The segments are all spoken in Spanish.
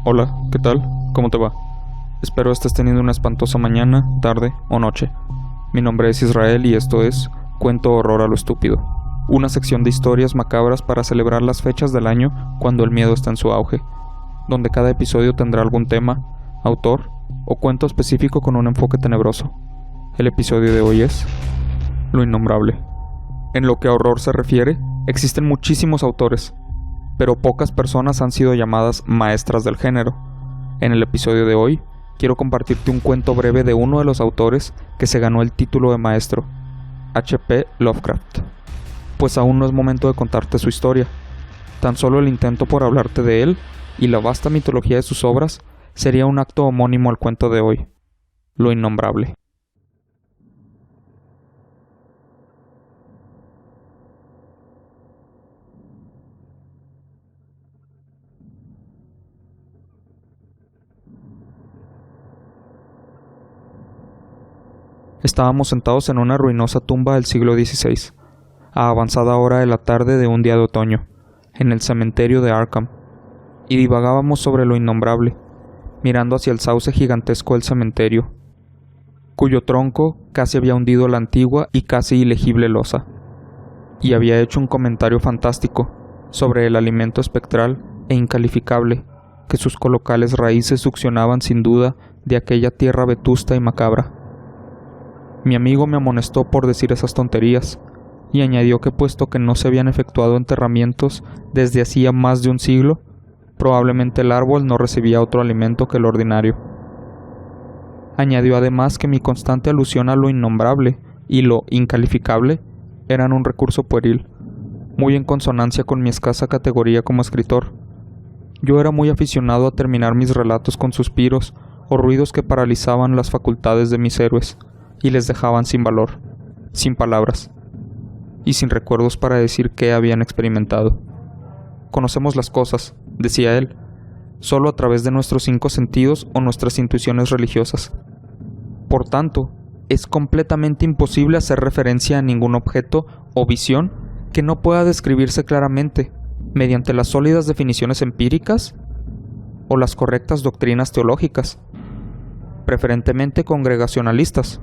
Hola, ¿qué tal? ¿Cómo te va? Espero estés teniendo una espantosa mañana, tarde o noche. Mi nombre es Israel y esto es Cuento Horror a lo Estúpido, una sección de historias macabras para celebrar las fechas del año cuando el miedo está en su auge, donde cada episodio tendrá algún tema, autor o cuento específico con un enfoque tenebroso. El episodio de hoy es Lo Innombrable. En lo que a horror se refiere, existen muchísimos autores, pero pocas personas han sido llamadas maestras del género. En el episodio de hoy, quiero compartirte un cuento breve de uno de los autores que se ganó el título de maestro, H.P. Lovecraft. Pues aún no es momento de contarte su historia. Tan solo el intento por hablarte de él y la vasta mitología de sus obras sería un acto homónimo al cuento de hoy, Lo Innombrable. Estábamos sentados en una ruinosa tumba del siglo XVI, a avanzada hora de la tarde de un día de otoño, en el cementerio de Arkham, y divagábamos sobre lo innombrable, mirando hacia el sauce gigantesco del cementerio, cuyo tronco casi había hundido la antigua y casi ilegible losa, y había hecho un comentario fantástico sobre el alimento espectral e incalificable que sus colocales raíces succionaban sin duda de aquella tierra vetusta y macabra. Mi amigo me amonestó por decir esas tonterías, y añadió que puesto que no se habían efectuado enterramientos desde hacía más de un siglo, probablemente el árbol no recibía otro alimento que el ordinario. Añadió además que mi constante alusión a lo innombrable y lo incalificable eran un recurso pueril, muy en consonancia con mi escasa categoría como escritor. Yo era muy aficionado a terminar mis relatos con suspiros o ruidos que paralizaban las facultades de mis héroes, y les dejaban sin valor, sin palabras, y sin recuerdos para decir qué habían experimentado. Conocemos las cosas, decía él, solo a través de nuestros 5 sentidos o nuestras intuiciones religiosas. Por tanto, es completamente imposible hacer referencia a ningún objeto o visión que no pueda describirse claramente mediante las sólidas definiciones empíricas o las correctas doctrinas teológicas, preferentemente congregacionalistas,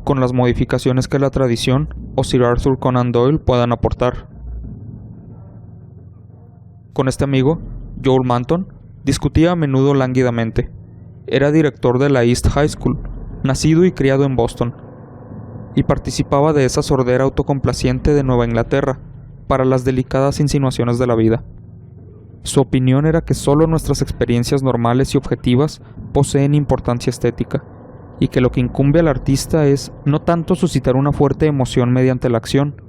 con las modificaciones que la tradición o Sir Arthur Conan Doyle puedan aportar. Con este amigo, Joel Manton, discutía a menudo lánguidamente. Era director de la East High School, nacido y criado en Boston, y participaba de esa sordera autocomplaciente de Nueva Inglaterra para las delicadas insinuaciones de la vida. Su opinión era que solo nuestras experiencias normales y objetivas poseen importancia estética, y que lo que incumbe al artista es no tanto suscitar una fuerte emoción mediante la acción,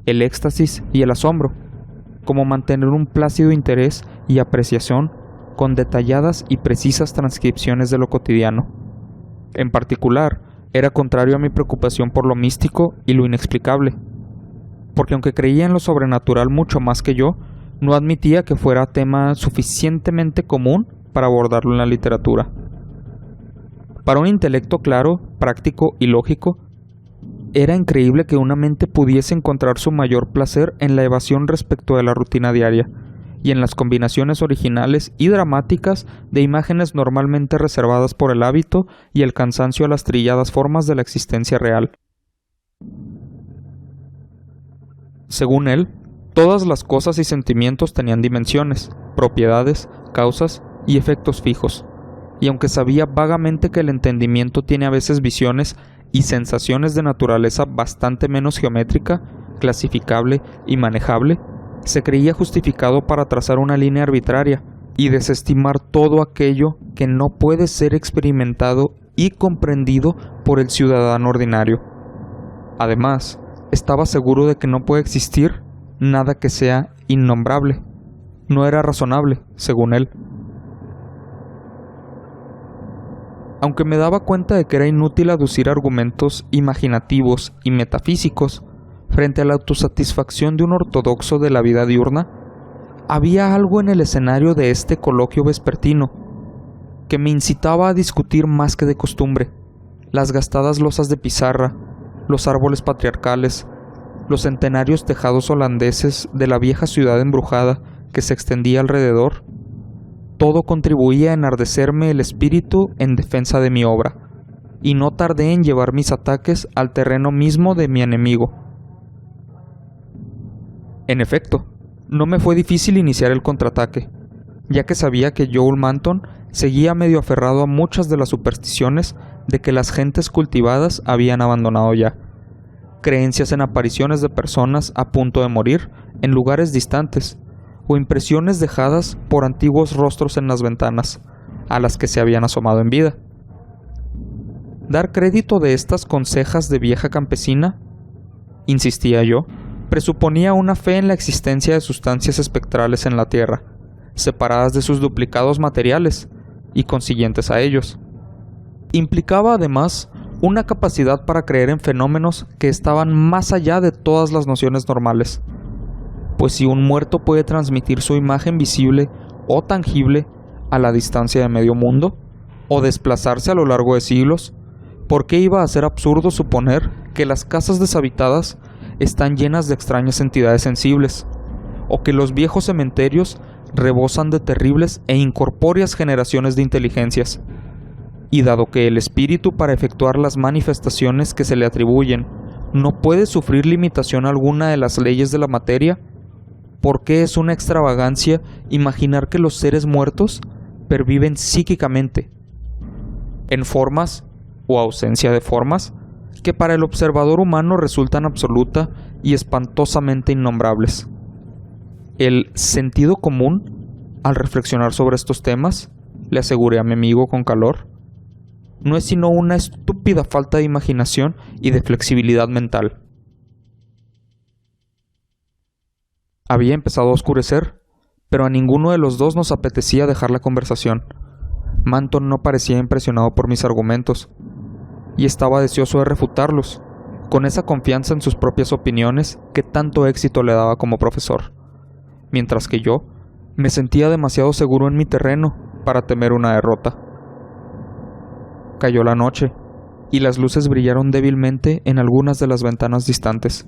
el éxtasis y el asombro, como mantener un plácido interés y apreciación con detalladas y precisas transcripciones de lo cotidiano. En particular, era contrario a mi preocupación por lo místico y lo inexplicable, porque aunque creía en lo sobrenatural mucho más que yo, no admitía que fuera tema suficientemente común para abordarlo en la literatura. Para un intelecto claro, práctico y lógico, era increíble que una mente pudiese encontrar su mayor placer en la evasión respecto de la rutina diaria, y en las combinaciones originales y dramáticas de imágenes normalmente reservadas por el hábito y el cansancio a las trilladas formas de la existencia real. Según él, todas las cosas y sentimientos tenían dimensiones, propiedades, causas y efectos fijos. Y aunque sabía vagamente que el entendimiento tiene a veces visiones y sensaciones de naturaleza bastante menos geométrica, clasificable y manejable, se creía justificado para trazar una línea arbitraria y desestimar todo aquello que no puede ser experimentado y comprendido por el ciudadano ordinario. Además, estaba seguro de que no puede existir nada que sea innombrable. No era razonable, según él. Aunque me daba cuenta de que era inútil aducir argumentos imaginativos y metafísicos frente a la autosatisfacción de un ortodoxo de la vida diurna, había algo en el escenario de este coloquio vespertino que me incitaba a discutir más que de costumbre: las gastadas losas de pizarra, los árboles patriarcales, los centenarios tejados holandeses de la vieja ciudad embrujada que se extendía alrededor, todo contribuía a enardecerme el espíritu en defensa de mi obra, y no tardé en llevar mis ataques al terreno mismo de mi enemigo. En efecto, no me fue difícil iniciar el contraataque, ya que sabía que Joel Manton seguía medio aferrado a muchas de las supersticiones de que las gentes cultivadas habían abandonado ya. Creencias en apariciones de personas a punto de morir en lugares distantes, o impresiones dejadas por antiguos rostros en las ventanas, a las que se habían asomado en vida. Dar crédito de estas consejas de vieja campesina, insistía yo, presuponía una fe en la existencia de sustancias espectrales en la Tierra, separadas de sus duplicados materiales y consiguientes a ellos. Implicaba además una capacidad para creer en fenómenos que estaban más allá de todas las nociones normales, pues si un muerto puede transmitir su imagen visible o tangible a la distancia de medio mundo, o desplazarse a lo largo de siglos, ¿por qué iba a ser absurdo suponer que las casas deshabitadas están llenas de extrañas entidades sensibles, o que los viejos cementerios rebosan de terribles e incorpóreas generaciones de inteligencias? Y dado que el espíritu para efectuar las manifestaciones que se le atribuyen no puede sufrir limitación alguna de las leyes de la materia, ¿por qué es una extravagancia imaginar que los seres muertos perviven psíquicamente, en formas o ausencia de formas que para el observador humano resultan absoluta y espantosamente innombrables? El sentido común, al reflexionar sobre estos temas, le aseguré a mi amigo con calor, no es sino una estúpida falta de imaginación y de flexibilidad mental. Había empezado a oscurecer, pero a ninguno de los dos nos apetecía dejar la conversación. Manton no parecía impresionado por mis argumentos, y estaba deseoso de refutarlos, con esa confianza en sus propias opiniones que tanto éxito le daba como profesor, mientras que yo me sentía demasiado seguro en mi terreno para temer una derrota. Cayó la noche, y las luces brillaron débilmente en algunas de las ventanas distantes,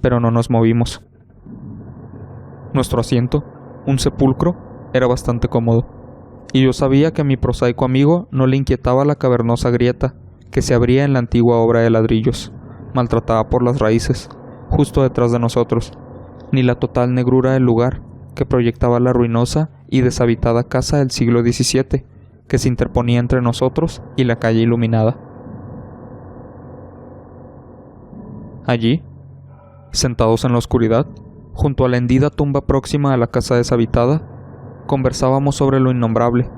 pero no nos movimos. Nuestro asiento, un sepulcro, era bastante cómodo, y yo sabía que a mi prosaico amigo no le inquietaba la cavernosa grieta que se abría en la antigua obra de ladrillos, maltratada por las raíces, justo detrás de nosotros, ni la total negrura del lugar que proyectaba la ruinosa y deshabitada casa del siglo XVII, que se interponía entre nosotros y la calle iluminada. Allí, sentados en la oscuridad, junto a la hendida tumba próxima a la casa deshabitada, conversábamos sobre lo innombrable,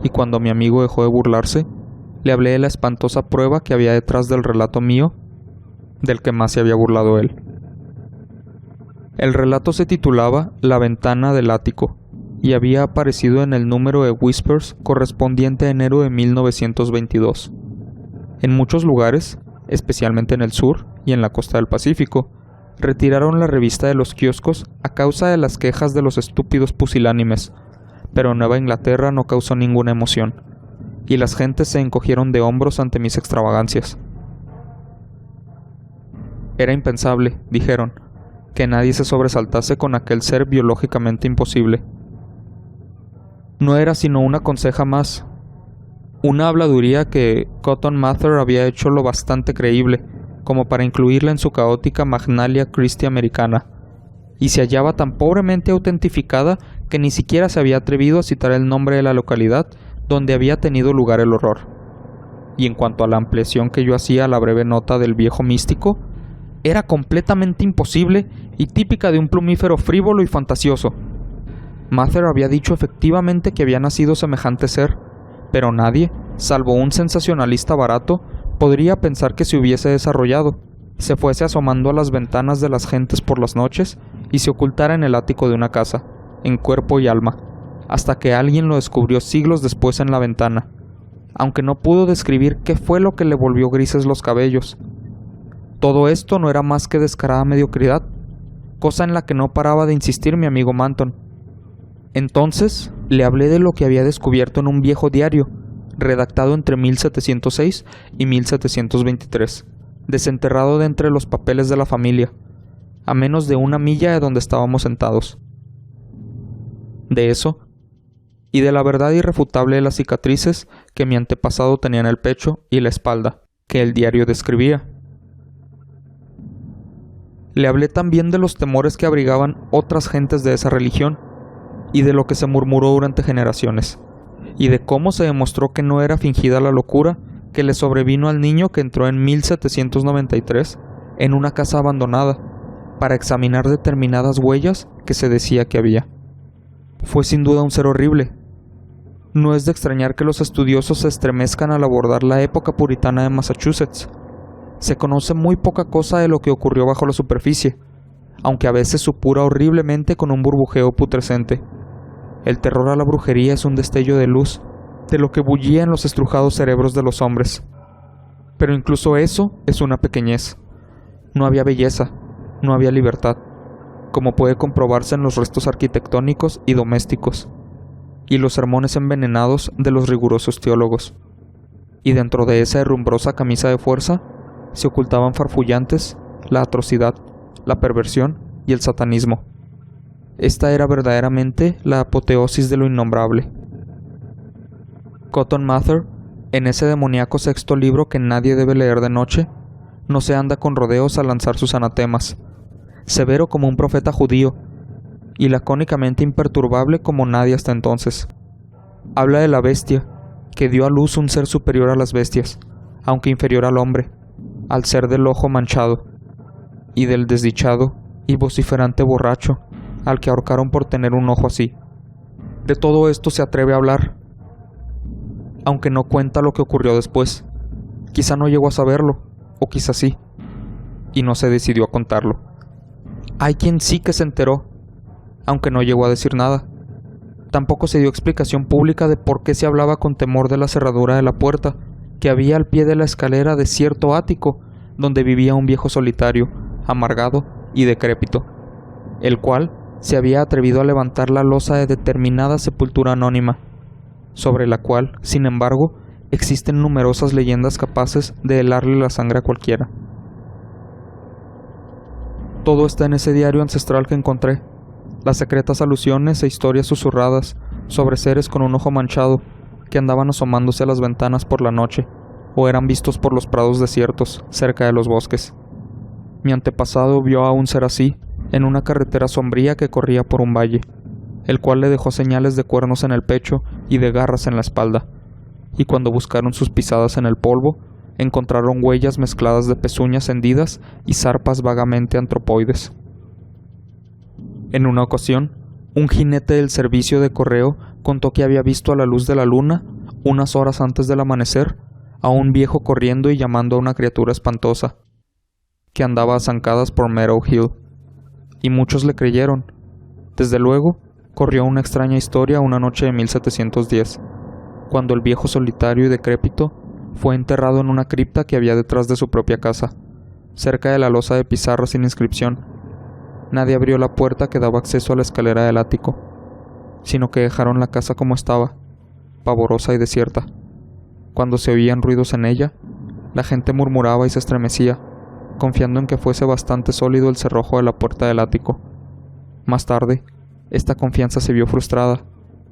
y cuando mi amigo dejó de burlarse, le hablé de la espantosa prueba que había detrás del relato mío, del que más se había burlado él. El relato se titulaba La ventana del ático, y había aparecido en el número de Whispers correspondiente a enero de 1922. En muchos lugares, especialmente en el sur y en la costa del Pacífico, retiraron la revista de los kioscos a causa de las quejas de los estúpidos pusilánimes, pero Nueva Inglaterra no causó ninguna emoción, y las gentes se encogieron de hombros ante mis extravagancias. Era impensable, dijeron, que nadie se sobresaltase con aquel ser biológicamente imposible. No era sino una conseja más, una habladuría que Cotton Mather había hecho lo bastante creíble como para incluirla en su caótica Magnalia Christi americana, y se hallaba tan pobremente autentificada que ni siquiera se había atrevido a citar el nombre de la localidad donde había tenido lugar el horror. Y en cuanto a la ampliación que yo hacía a la breve nota del viejo místico, era completamente imposible y típica de un plumífero frívolo y fantasioso. Mather había dicho efectivamente que había nacido semejante ser, pero nadie, salvo un sensacionalista barato, podría pensar que se hubiese desarrollado, se fuese asomando a las ventanas de las gentes por las noches y se ocultara en el ático de una casa, en cuerpo y alma, hasta que alguien lo descubrió siglos después en la ventana, aunque no pudo describir qué fue lo que le volvió grises los cabellos. Todo esto no era más que descarada mediocridad, cosa en la que no paraba de insistir mi amigo Manton. Entonces le hablé de lo que había descubierto en un viejo diario, redactado entre 1706 y 1723, desenterrado de entre los papeles de la familia, a menos de 1 milla de donde estábamos sentados. De eso, y de la verdad irrefutable de las cicatrices que mi antepasado tenía en el pecho y la espalda, que el diario describía. Le hablé también de los temores que abrigaban otras gentes de esa religión, y de lo que se murmuró durante generaciones, y de cómo se demostró que no era fingida la locura que le sobrevino al niño que entró en 1793 en una casa abandonada para examinar determinadas huellas que se decía que había. Fue sin duda un ser horrible. No es de extrañar que los estudiosos se estremezcan al abordar la época puritana de Massachusetts. Se conoce muy poca cosa de lo que ocurrió bajo la superficie, aunque a veces supura horriblemente con un burbujeo putrescente. El terror a la brujería es un destello de luz de lo que bullía en los estrujados cerebros de los hombres. Pero incluso eso es una pequeñez. No había belleza, no había libertad, como puede comprobarse en los restos arquitectónicos y domésticos, y los sermones envenenados de los rigurosos teólogos. Y dentro de esa herrumbrosa camisa de fuerza se ocultaban farfullantes la atrocidad, la perversión y el satanismo. Esta era verdaderamente la apoteosis de lo innombrable. Cotton Mather, en ese demoníaco sexto libro que nadie debe leer de noche, no se anda con rodeos a lanzar sus anatemas, severo como un profeta judío, y lacónicamente imperturbable como nadie hasta entonces. Habla de la bestia, que dio a luz un ser superior a las bestias, aunque inferior al hombre, al ser del ojo manchado, y del desdichado y vociferante borracho, al que ahorcaron por tener un ojo así. De todo esto se atreve a hablar, aunque no cuenta lo que ocurrió después. Quizá no llegó a saberlo, o quizá sí, y no se decidió a contarlo. Hay quien sí que se enteró, aunque no llegó a decir nada. Tampoco se dio explicación pública de por qué se hablaba con temor de la cerradura de la puerta que había al pie de la escalera de cierto ático, donde vivía un viejo solitario, amargado y decrépito, el cual se había atrevido a levantar la losa de determinada sepultura anónima, sobre la cual, sin embargo, existen numerosas leyendas capaces de helarle la sangre a cualquiera. Todo está en ese diario ancestral que encontré, las secretas alusiones e historias susurradas sobre seres con un ojo manchado que andaban asomándose a las ventanas por la noche, o eran vistos por los prados desiertos cerca de los bosques. Mi antepasado vio a un ser así en una carretera sombría que corría por un valle, el cual le dejó señales de cuernos en el pecho y de garras en la espalda, y cuando buscaron sus pisadas en el polvo, encontraron huellas mezcladas de pezuñas hendidas y zarpas vagamente antropoides. En una ocasión, un jinete del servicio de correo contó que había visto a la luz de la luna, unas horas antes del amanecer, a un viejo corriendo y llamando a una criatura espantosa, que andaba a zancadas por Meadow Hill, y muchos le creyeron. Desde luego, corrió una extraña historia una noche de 1710, cuando el viejo solitario y decrépito fue enterrado en una cripta que había detrás de su propia casa, cerca de la losa de pizarra sin inscripción. Nadie abrió la puerta que daba acceso a la escalera del ático, sino que dejaron la casa como estaba, pavorosa y desierta. Cuando se oían ruidos en ella, la gente murmuraba y se estremecía, confiando en que fuese bastante sólido el cerrojo de la puerta del ático. Más tarde, esta confianza se vio frustrada,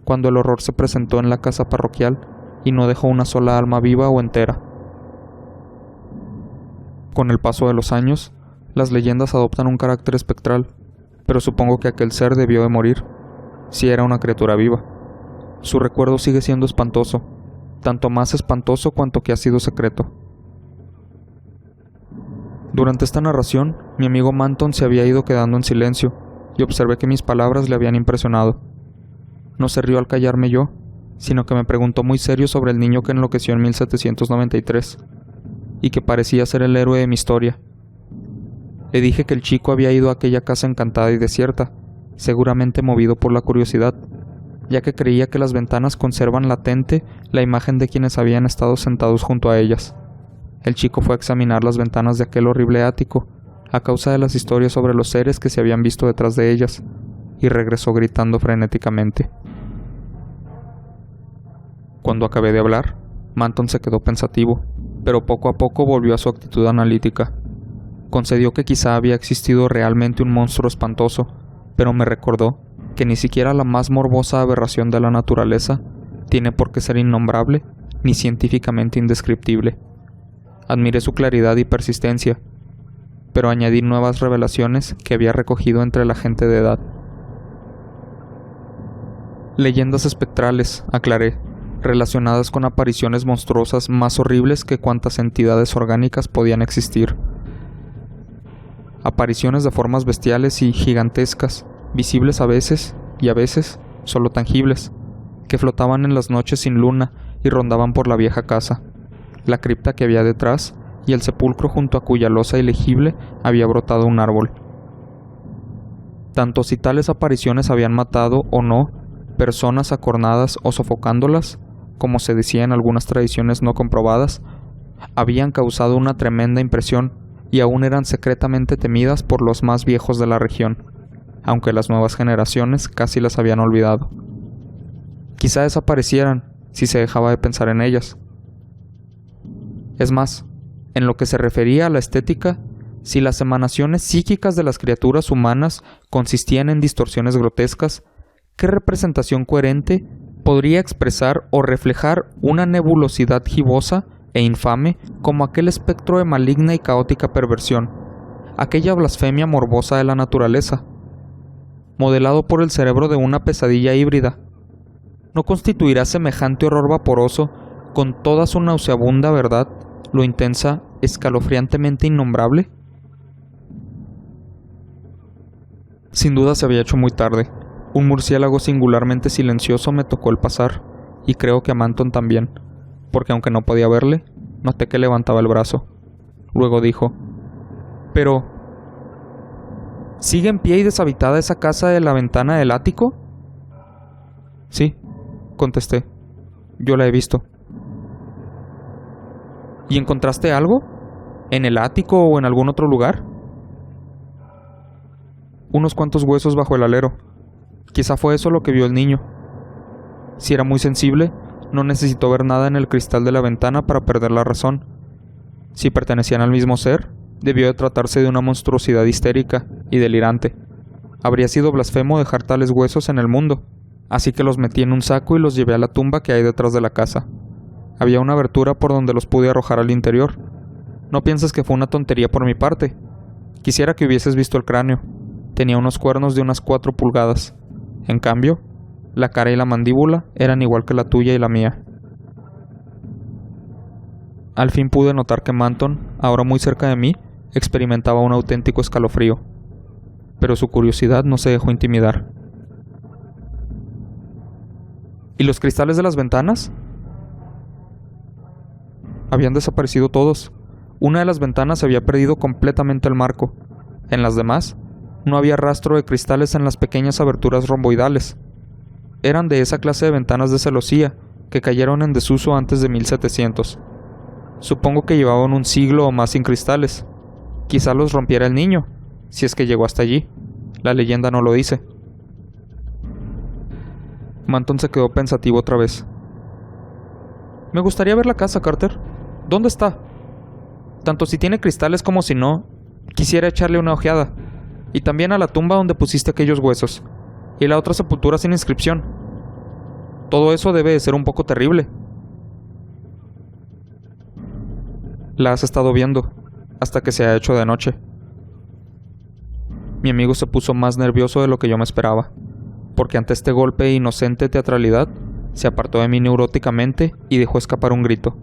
cuando el horror se presentó en la casa parroquial y no dejó una sola alma viva o entera. Con el paso de los años, las leyendas adoptan un carácter espectral, pero supongo que aquel ser debió de morir, si era una criatura viva. Su recuerdo sigue siendo espantoso, tanto más espantoso cuanto que ha sido secreto. Durante esta narración, mi amigo Manton se había ido quedando en silencio, y observé que mis palabras le habían impresionado. No se rió al callarme yo, sino que me preguntó muy serio sobre el niño que enloqueció en 1793, y que parecía ser el héroe de mi historia. Le dije que el chico había ido a aquella casa encantada y desierta, seguramente movido por la curiosidad, ya que creía que las ventanas conservan latente la imagen de quienes habían estado sentados junto a ellas. El chico fue a examinar las ventanas de aquel horrible ático, a causa de las historias sobre los seres que se habían visto detrás de ellas, y regresó gritando frenéticamente. Cuando acabé de hablar, Manton se quedó pensativo, pero poco a poco volvió a su actitud analítica. Concedió que quizá había existido realmente un monstruo espantoso, pero me recordó que ni siquiera la más morbosa aberración de la naturaleza tiene por qué ser innombrable ni científicamente indescriptible. Admiré su claridad y persistencia, pero añadí nuevas revelaciones que había recogido entre la gente de edad. Leyendas espectrales, aclaré, relacionadas con apariciones monstruosas más horribles que cuantas entidades orgánicas podían existir. Apariciones de formas bestiales y gigantescas, visibles a veces, y a veces solo tangibles, que flotaban en las noches sin luna y rondaban por la vieja casa, la cripta que había detrás y el sepulcro junto a cuya losa ilegible había brotado un árbol. Tanto si tales apariciones habían matado o no personas acornadas o sofocándolas, como se decía en algunas tradiciones no comprobadas, habían causado una tremenda impresión y aún eran secretamente temidas por los más viejos de la región, aunque las nuevas generaciones casi las habían olvidado. Quizá desaparecieran si se dejaba de pensar en ellas. Es más, en lo que se refería a la estética, si las emanaciones psíquicas de las criaturas humanas consistían en distorsiones grotescas, ¿qué representación coherente podría expresar o reflejar una nebulosidad gibosa e infame como aquel espectro de maligna y caótica perversión, aquella blasfemia morbosa de la naturaleza, modelado por el cerebro de una pesadilla híbrida? ¿No constituirá semejante horror vaporoso, con toda su nauseabunda verdad, lo intensa, escalofriantemente innombrable? Sin duda se había hecho muy tarde. Un murciélago singularmente silencioso me tocó el pasar, y creo que a Manton también, porque aunque no podía verle, noté que levantaba el brazo. Luego dijo: «Pero, ¿sigue en pie y deshabitada esa casa de la ventana del ático?» «Sí», contesté. «Yo la he visto». «¿Y encontraste algo? ¿En el ático o en algún otro lugar?» «Unos cuantos huesos bajo el alero. Quizá fue eso lo que vio el niño. Si era muy sensible, no necesitó ver nada en el cristal de la ventana para perder la razón. Si pertenecían al mismo ser, debió de tratarse de una monstruosidad histérica y delirante. Habría sido blasfemo dejar tales huesos en el mundo, así que los metí en un saco y los llevé a la tumba que hay detrás de la casa. Había una abertura por donde los pude arrojar al interior. No pienses que fue una tontería por mi parte. Quisiera que hubieses visto el cráneo. Tenía unos cuernos de unas 4 pulgadas. En cambio, la cara y la mandíbula eran igual que la tuya y la mía». Al fin pude notar que Manton, ahora muy cerca de mí, experimentaba un auténtico escalofrío, pero su curiosidad no se dejó intimidar. ¿Y los cristales de las ventanas? Habían desaparecido todos. Una de las ventanas había perdido completamente el marco. En las demás, no había rastro de cristales en las pequeñas aberturas romboidales. Eran de esa clase de ventanas de celosía que cayeron en desuso antes de 1700. Supongo que llevaban un siglo o más sin cristales. Quizá los rompiera el niño, si es que llegó hasta allí. La leyenda no lo dice. Manton se quedó pensativo otra vez. «Me gustaría ver la casa, Carter. ¿Dónde está? Tanto si tiene cristales como si no, quisiera echarle una ojeada. Y también a la tumba donde pusiste aquellos huesos. Y la otra sepultura sin inscripción. Todo eso debe de ser un poco terrible». «La has estado viendo, hasta que se ha hecho de noche». Mi amigo se puso más nervioso de lo que yo me esperaba, porque ante este golpe de inocente teatralidad, se apartó de mí neuróticamente y dejó escapar un grito,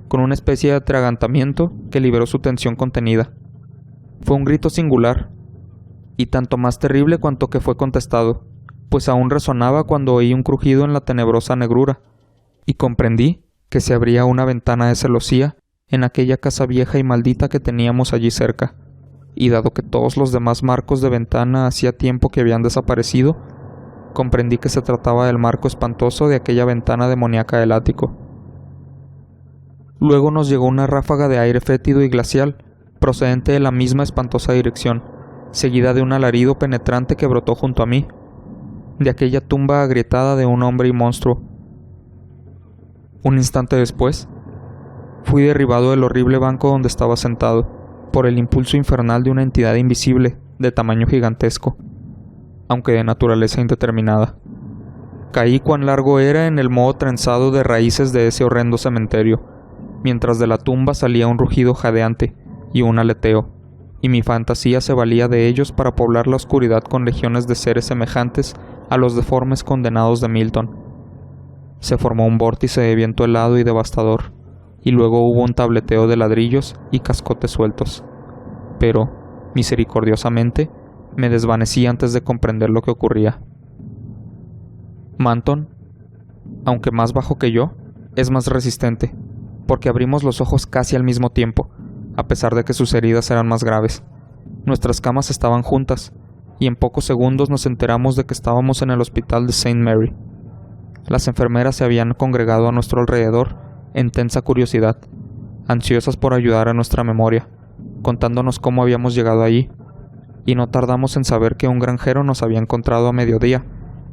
con una especie de atragantamiento que liberó su tensión contenida. Fue un grito singular, y tanto más terrible cuanto que fue contestado, pues aún resonaba cuando oí un crujido en la tenebrosa negrura, y comprendí que se abría una ventana de celosía en aquella casa vieja y maldita que teníamos allí cerca, y dado que todos los demás marcos de ventana hacía tiempo que habían desaparecido, comprendí que se trataba del marco espantoso de aquella ventana demoníaca del ático. Luego nos llegó una ráfaga de aire fétido y glacial, procedente de la misma espantosa dirección, seguida de un alarido penetrante que brotó junto a mí, de aquella tumba agrietada de un hombre y monstruo. Un instante después, fui derribado del horrible banco donde estaba sentado, por el impulso infernal de una entidad invisible, de tamaño gigantesco. aunque de naturaleza indeterminada. Caí cuán largo era en el moho trenzado de raíces de ese horrendo cementerio, mientras de la tumba salía un rugido jadeante y un aleteo, y mi fantasía se valía de ellos para poblar la oscuridad con legiones de seres semejantes a los deformes condenados de Milton. Se formó un vórtice de viento helado y devastador, y luego hubo un tableteo de ladrillos y cascotes sueltos. Pero, misericordiosamente, me desvanecí antes de comprender lo que ocurría. Manton, aunque más bajo que yo, es más resistente, porque abrimos los ojos casi al mismo tiempo, a pesar de que sus heridas eran más graves. Nuestras camas estaban juntas, y en pocos segundos nos enteramos de que estábamos en el hospital de St. Mary. Las enfermeras se habían congregado a nuestro alrededor en tensa curiosidad, ansiosas por ayudar a nuestra memoria, contándonos cómo habíamos llegado allí, y no tardamos en saber que un granjero nos había encontrado a mediodía,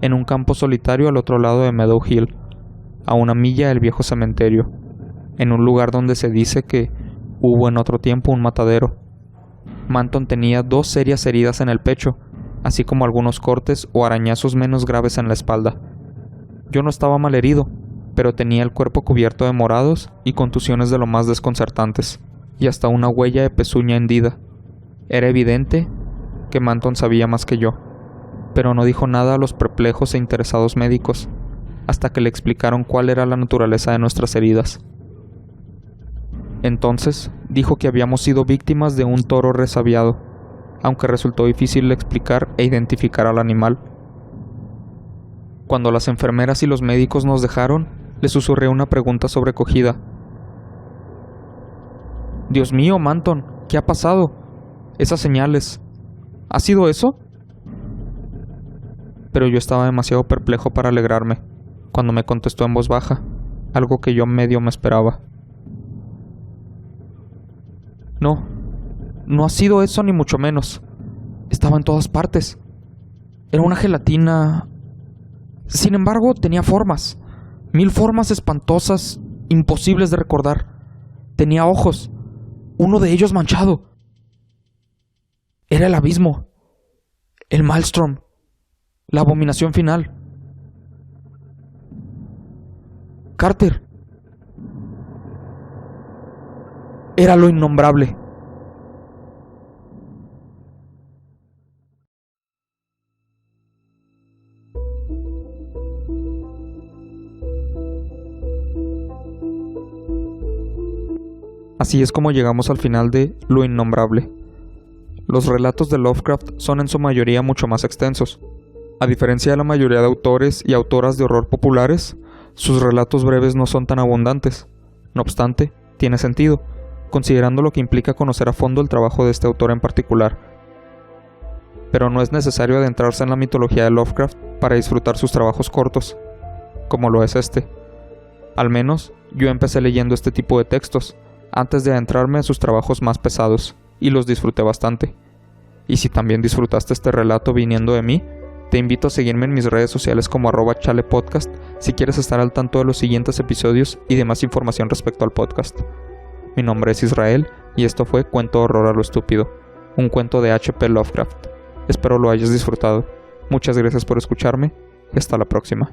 en un campo solitario al otro lado de Meadow Hill, a 1 milla del viejo cementerio, en un lugar donde se dice que hubo en otro tiempo un matadero. Manton tenía 2 serias heridas en el pecho, así como algunos cortes o arañazos menos graves en la espalda. Yo no estaba mal herido, pero tenía el cuerpo cubierto de morados y contusiones de lo más desconcertantes, y hasta una huella de pezuña hendida. Era evidente que Manton sabía más que yo, pero no dijo nada a los perplejos e interesados médicos, hasta que le explicaron cuál era la naturaleza de nuestras heridas. Entonces dijo que habíamos sido víctimas de un toro resabiado, aunque resultó difícil explicar e identificar al animal. Cuando las enfermeras y los médicos nos dejaron, le susurré una pregunta sobrecogida. «Dios mío, Manton, ¿qué ha pasado? Esas señales. ¿Ha sido eso?» Pero yo estaba demasiado perplejo para alegrarme, cuando me contestó en voz baja, algo que yo medio me esperaba. No ha sido eso ni mucho menos. Estaba en todas partes. Era una gelatina. Sin embargo, tenía formas. 1000 formas espantosas, imposibles de recordar. Tenía ojos, uno de ellos manchado. Era el abismo, el Maelstrom, la abominación final. Carter. Era lo innombrable. Así es como llegamos al final de Lo Innombrable. Los relatos de Lovecraft son en su mayoría mucho más extensos. A diferencia de la mayoría de autores y autoras de horror populares, sus relatos breves no son tan abundantes. No obstante, tiene sentido, considerando lo que implica conocer a fondo el trabajo de este autor en particular. Pero no es necesario adentrarse en la mitología de Lovecraft para disfrutar sus trabajos cortos, como lo es este. Al menos, yo empecé leyendo este tipo de textos, antes de adentrarme en sus trabajos más pesados, y los disfruté bastante. Y si también disfrutaste este relato viniendo de mí, te invito a seguirme en mis redes sociales como @chalepodcast si quieres estar al tanto de los siguientes episodios y de más información respecto al podcast. Mi nombre es Israel y esto fue Cuento Horror a lo Estúpido, un cuento de H.P. Lovecraft. Espero lo hayas disfrutado. Muchas gracias por escucharme y hasta la próxima.